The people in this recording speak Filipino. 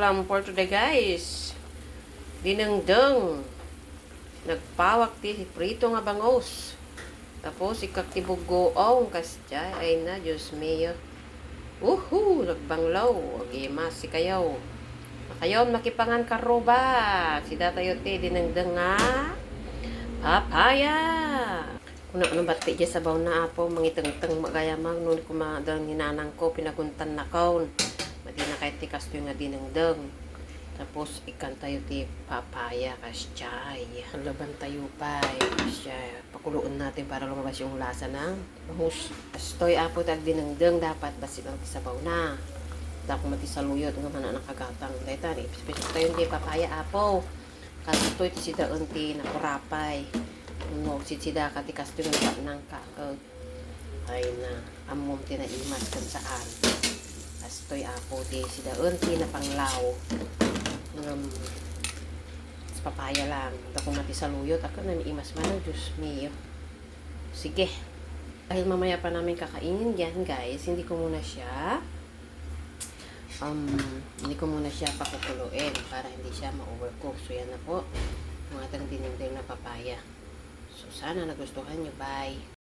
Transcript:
ulam for today guys. Dinengdeng. Nagpawak ti prito nga bangos. Tapos ikaktibog goong kasya ay na Diyos mayo. Nagbanglaw. Agimas si kayaw. Kayaw makipangan karoba. Si datayo ti dinengdeng nga papaya. Kuna ano bati dyan sabaw na apo mangiteng-teng magayamang nun kumadang ninanang ko pinaguntan na kaon. Madi na kahit tikas to yung nga dinengdeng. Tapos ikan tayo ti papaya kasyay. Ang laban tayo pa kasyay. Pakuluan natin para lumabas yung lasa ng bangus. Astoy apo tag dinengdeng dapat basit ang sabaw na. Dako mati saluyot nga man nakagatang. Daytan ipis tayo ti papaya apo. Kalitoy ti sida unti na kurapay. No, sida ka tikas to yung nang kaag. Ay na amom tinaimas kan saan. Astoy apo ti sida unti na panglaw. Papaya lang. Dako mati saluyot. Ako na imas man ang Diyos mayo. Sige. Dahil mamaya pa namin kakainin yan guys, hindi ko muna siya pakukuluin para hindi siya ma-overcook. So yan na po. Mga ating dininding na papaya. So sana nagustuhan nyo. Bye.